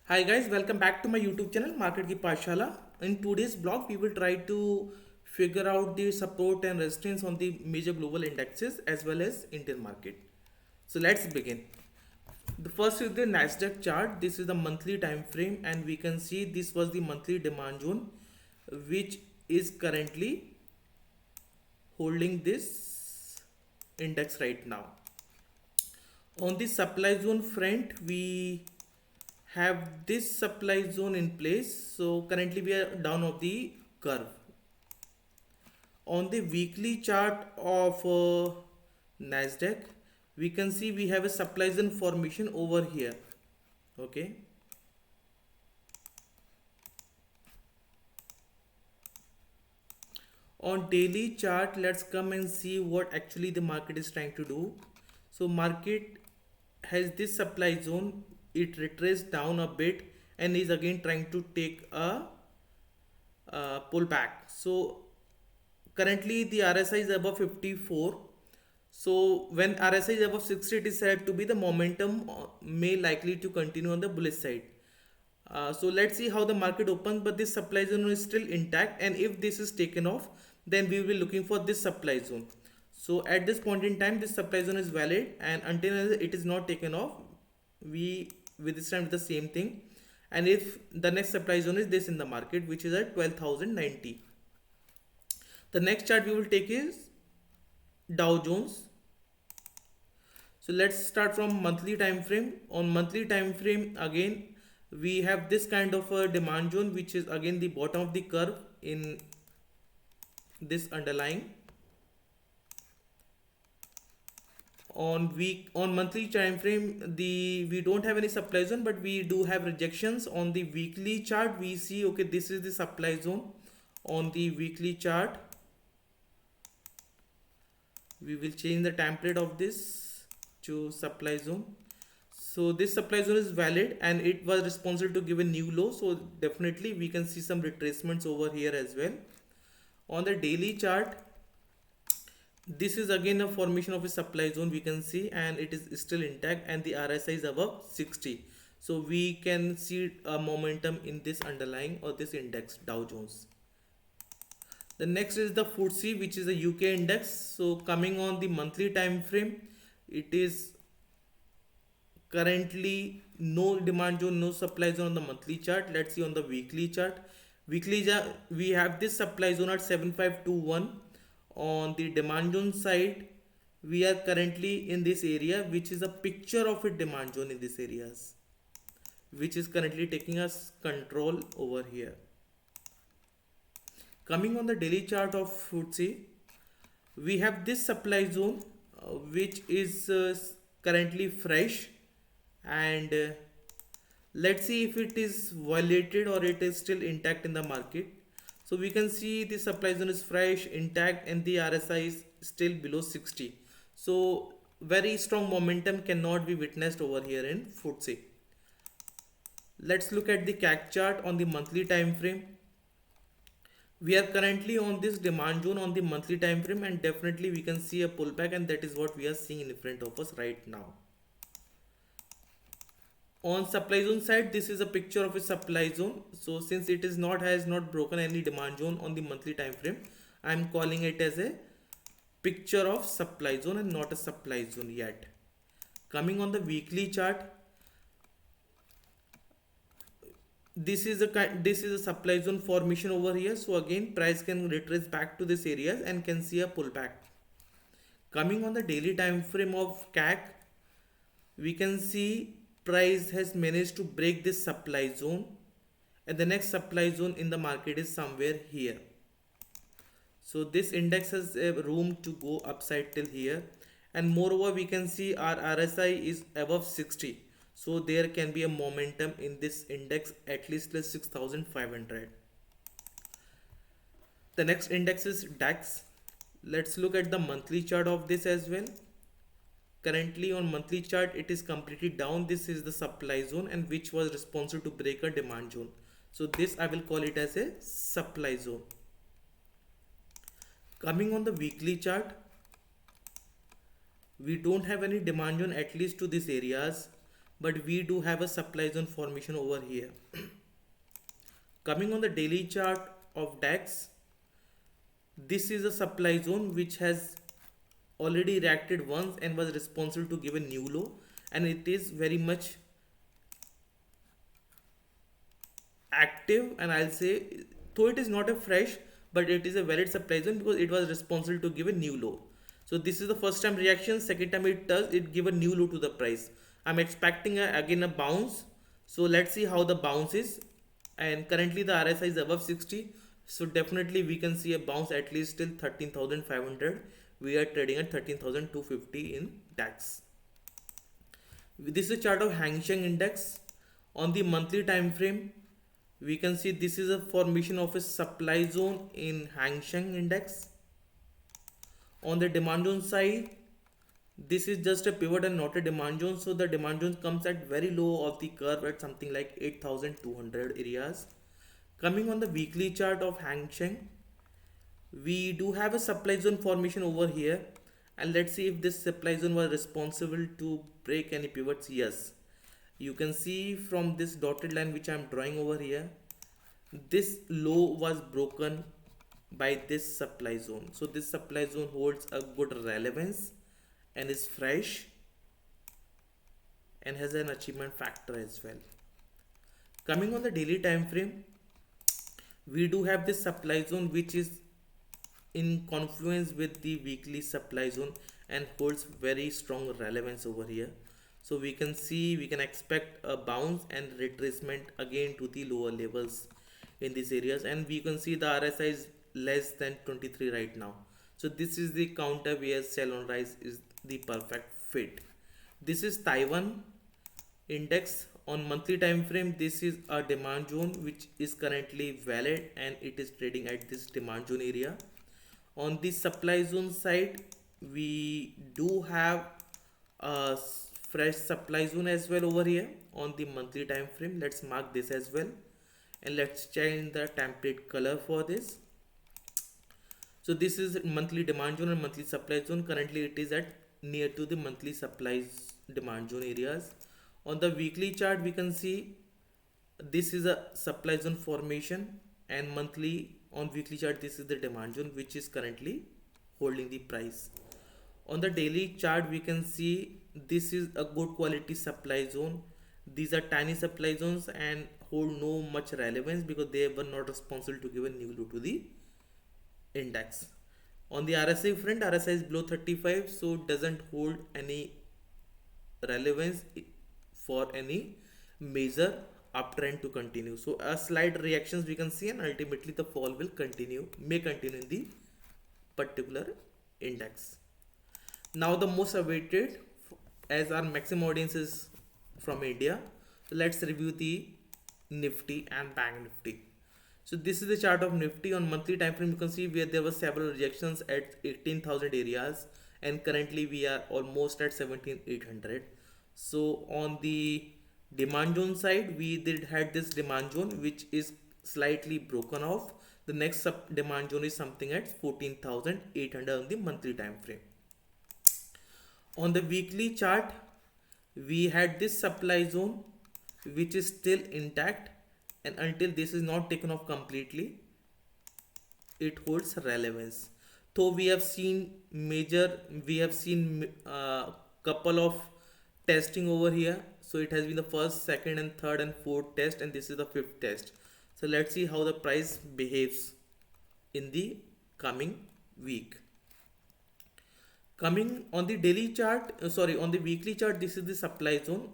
Hi guys, welcome back to my YouTube channel Market की पाठशाला. In today's blog, we will try to figure out the support and resistance on the major global indexes as well as Indian market. So let's begin. The first is the Nasdaq chart. This is the monthly time frame, and we can see this was the monthly demand zone, which is currently holding this index right now. On the supply zone front, we have this supply zone in place. So currently we are down of the curve. On the weekly chart of Nasdaq, we can see we have a supply zone formation over here. Okay. On daily chart, let's come and see what actually the market is trying to do. So market has this supply zone, it retraced down a bit and is again trying to take a pullback. So currently the RSI is above 54. So when RSI is above 60, it is said to be the momentum may likely to continue on the bullish side. So let's see how the market opens, but this supply zone is still intact, and if this is taken off, then we will be looking for this supply zone. So at this point in time, this supply zone is valid, and until it is not taken off, we will stand with the same thing. And if the next supply zone is this in the market, which is at 12,090. The next chart we will take is Dow Jones. So let's start from monthly time frame. On monthly time frame, again we have this kind of a demand zone, which is again the bottom of the curve in this underlying. On monthly time frame, we don't have any supply zone, but we do have rejections. On the weekly chart, we see, okay, this is the supply zone. On the weekly chart, we will change the template of this to supply zone. So this supply zone is valid and it was responsible to give a new low, so definitely we can see some retracements over here as well. On the daily chart, this is again a formation of a supply zone, we can see, and it is still intact, and the RSI is above 60. So we can see a momentum in this underlying or this index Dow Jones. The next is the FTSE, which is a UK index. So coming on the monthly time frame, it is currently no demand zone, no supply zone on the monthly chart. Let's see on the weekly chart. We have this supply zone at 7521. On the demand zone side, we are currently in this area, which is a picture of a demand zone in these areas, which is currently taking us control over here. Coming on the daily chart of FTSE, we have this supply zone, which is currently fresh, and let's see if it is violated or it is still intact in the market. So we can see the supply zone is fresh, intact, and the RSI is still below 60. So very strong momentum cannot be witnessed over here in FTSE. Let's look at the CAC chart on the monthly time frame. We are currently on this demand zone on the monthly time frame, and definitely we can see a pullback, and that is what we are seeing in front of us right now. On supply zone side, this is a picture of a supply zone. So since it is not has not broken any demand zone on the monthly time frame, I am calling it as a picture of supply zone and not a supply zone yet. Coming on the weekly chart, this is a supply zone formation over here. So again, price can retrace back to this areas and can see a pullback. Coming on the daily time frame of CAC, we can see price has managed to break this supply zone, and the next supply zone in the market is somewhere here. So this index has a room to go upside till here, and moreover we can see our RSI is above 60. So there can be a momentum in this index at least till 6500. The next index is DAX. Let's look at the monthly chart of this as well. Currently on monthly chart, it is completely down. This is the supply zone, and which was responsible to break a demand zone. So this I will call it as a supply zone. Coming on the weekly chart, we don't have any demand zone at least to these areas. but we do have a supply zone formation over here. Coming on the daily chart of DAX, this is a supply zone which has already reacted once and was responsible to give a new low, and it is very much active, and I'll say, though it is not a fresh, but it is a valid supply zone because it was responsible to give a new low. So this is the first time reaction. Second time it give a new low to the price. I'm expecting again a bounce. So let's see how the bounce is. And currently the RSI is above 60. So definitely we can see a bounce at least till 13,500. We are trading at 13,250 in DAX. This is a chart of Hang Seng Index. On the monthly time frame, we can see this is a formation of a supply zone in Hang Seng Index. On the demand zone side, this is just a pivot and not a demand zone. So the demand zone comes at very low of the curve at something like 8,200 areas. Coming on the weekly chart of Hang Seng, we do have a supply zone formation over here, and let's see if this supply zone was responsible to break any pivots. Yes, you can see from this dotted line which I'm drawing over here, this low was broken by this supply zone. So this supply zone holds a good relevance and is fresh and has an achievement factor as well. Coming on the daily time frame, we do have this supply zone which is in confluence with the weekly supply zone and holds very strong relevance over here. So we can see, we can expect a bounce and retracement again to the lower levels in these areas, and we can see the RSI is less than 23 right now. So this is the counter where sell on rise is the perfect fit. This is Taiwan index. On monthly time frame, this is a demand zone which is currently valid and it is trading at this demand zone area. On the supply zone side, we do have a fresh supply zone as well over here on the monthly time frame. Let's mark this as well, and let's change the template color for this. So this is monthly demand zone and monthly supply zone. Currently it is at near to the monthly supplies demand zone areas. On the weekly chart, we can see this is a supply zone formation, and monthly on weekly chart this is the demand zone which is currently holding the price. On the daily chart, we can see this is a good quality supply zone. These are tiny supply zones and hold no much relevance because they were not responsible to give a new low to the index. On the RSI front, RSI is below 35, so doesn't hold any relevance for any major uptrend to continue. So a slight reactions we can see, and ultimately the fall will continue, may continue in the particular index. Now the most awaited, as our maximum audience is from India, so let's review the Nifty and Bank Nifty. So this is the chart of Nifty. On monthly time frame, you can see where there were several rejections at 18,000 areas, and currently we are almost at 17,800. So on the demand zone side, we did had this demand zone which is slightly broken off. The next sub demand zone is something at 14,800 on the monthly time frame. On the weekly chart, we had this supply zone which is still intact, and until this is not taken off completely, it holds relevance. Though we have seen couple of testing over here. So it has been the first, second and third and fourth test, and this is the fifth test. So let's see how the price behaves in the coming week. Coming on the daily chart, on the weekly chart, this is the supply zone.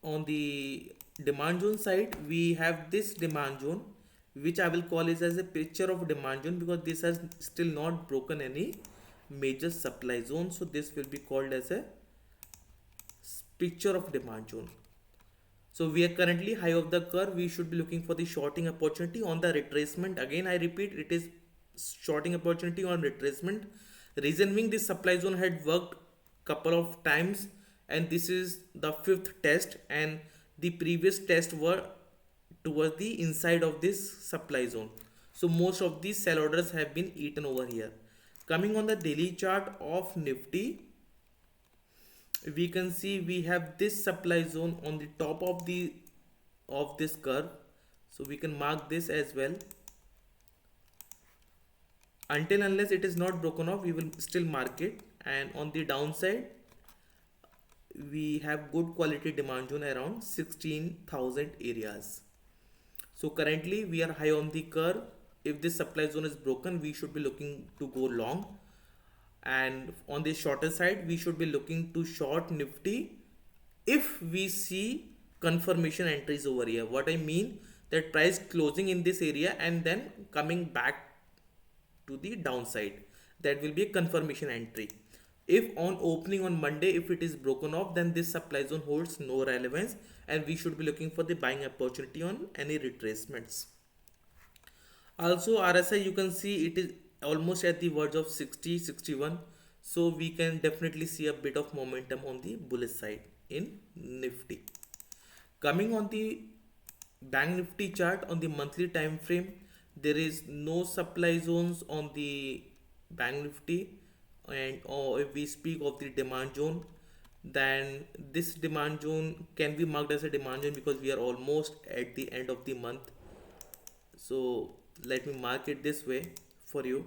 On the demand zone side, we have this demand zone which I will call is as a picture of demand zone because this has still not broken any major supply zone. So this will be called as a picture of demand zone. So we are currently high of the curve. We should be looking for the shorting opportunity on the retracement. Again, I repeat, it is shorting opportunity on retracement. Reason being, this supply zone had worked couple of times, and this is the fifth test, and the previous test were towards the inside of this supply zone. So most of these sell orders have been eaten over here. Coming on the daily chart of Nifty, we can see we have this supply zone on the top of the of this curve, so we can mark this as well. Until unless it is not broken off, we will still mark it. And on the downside, we have good quality demand zone around 16,000 areas. So currently we are high on the curve. If this supply zone is broken, we should be looking to go long. And on the shorter side, we should be looking to short Nifty if we see confirmation entries over here. What I mean, that price closing in this area and then coming back to the downside, that will be a confirmation entry. If on opening on Monday, if it is broken off, then this supply zone holds no relevance and we should be looking for the buying opportunity on any retracements. Also RSI, you can see it is almost at the verge of 60-61, so we can definitely see a bit of momentum on the bullish side in Nifty. Coming on the Bank Nifty chart on the monthly time frame, there is no supply zones on the Bank Nifty. And or if we speak of the demand zone, then this demand zone can be marked as a demand zone because we are almost at the end of the month. So let me mark it this way for you.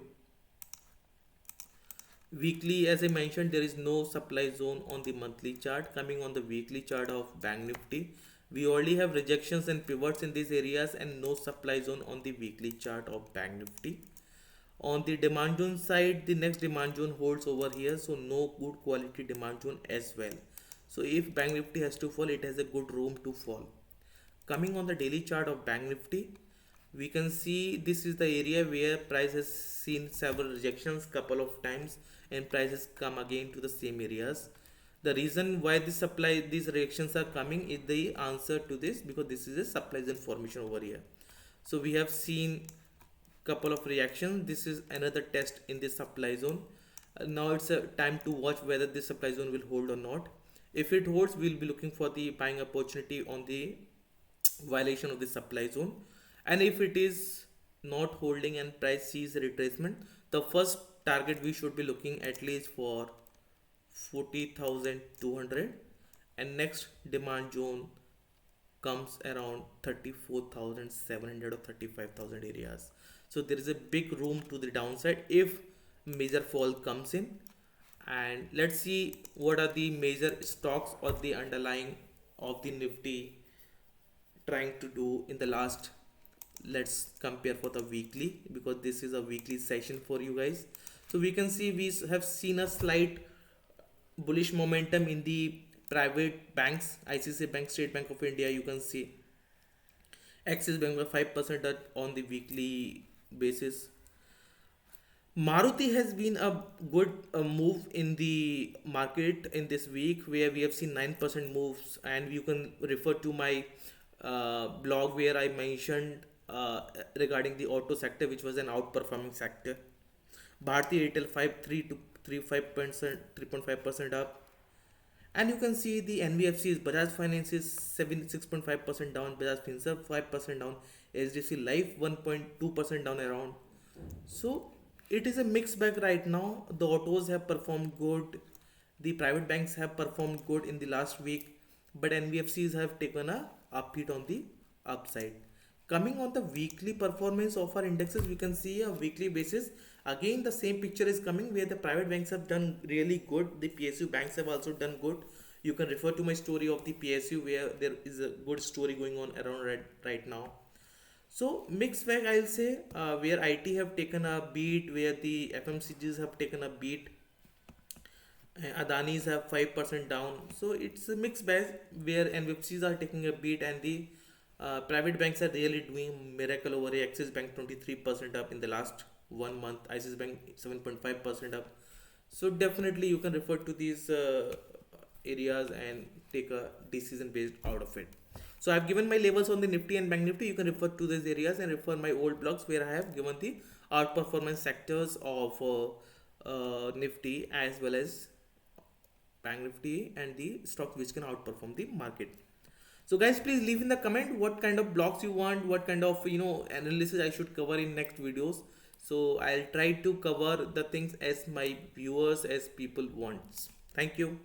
Weekly, as I mentioned, there is no supply zone on the monthly chart. Coming on the weekly chart of Bank Nifty, we already have rejections and pivots in these areas and no supply zone on the weekly chart of Bank Nifty. On the demand zone side, the next demand zone holds over here, so no good quality demand zone as well. So if Bank Nifty has to fall, it has a good room to fall. Coming on the daily chart of Bank Nifty, we can see this is the area where price has seen several rejections couple of times and prices come again to the same areas. The reason why these reactions are coming is the answer to this, because this is a supply zone formation over here. So we have seen couple of reactions. This is another test in the supply zone. Now it's a time to watch whether this supply zone will hold or not. If it holds, we'll be looking for the buying opportunity on the violation of the supply zone. And if it is not holding and price sees retracement, the first target we should be looking at least for 40,200, and next demand zone comes around 34,700 or 35,000 areas. So there is a big room to the downside if major fall comes in. And let's see what are the major stocks or the underlying of the Nifty trying to do in the last. Let's compare for the weekly, because this is a weekly session for you guys. So we can see we have seen a slight bullish momentum in the private banks. ICICI Bank, State Bank of India, you can see Axis Bank by 5% on the weekly basis. Maruti has been a good move in the market in this week, where we have seen 9% moves, and you can refer to my blog where I mentioned regarding the auto sector, which was an outperforming sector. Bharti Airtel 5.3 to 3.5% up. And you can see the NBFCs, Bajaj Finance is 6.5% down, Bajaj Finserv 5% down, HDFC Life 1.2% down around. So it is a mixed bag right now. The autos have performed good, the private banks have performed good in the last week, but NBFCs have taken a upbeat on the upside. Coming on the weekly performance of our indexes, we can see a weekly basis. Again, the same picture is coming, where the private banks have done really good. The PSU banks have also done good. You can refer to my story of the PSU, where there is a good story going on around right now. So mixed bag, I'll say, where IT have taken a beat, where the FMCGs have taken a beat. Adanis have 5% down. So it's a mixed bag, where NBFCs are taking a beat and the private banks are really doing miracle over here. Axis Bank 23% up in the last 1 month. ICICI Bank 7.5% up. So definitely you can refer to these areas and take a decision based out of it. So I've given my labels on the Nifty and Bank Nifty. You can refer to these areas and refer my old blogs where I have given the outperformance sectors of Nifty as well as Bank Nifty and the stocks which can outperform the market. So guys, please leave in the comment what kind of blogs you want, what kind of analysis I should cover in next videos. So I'll try to cover the things as my viewers, as people wants. Thank you.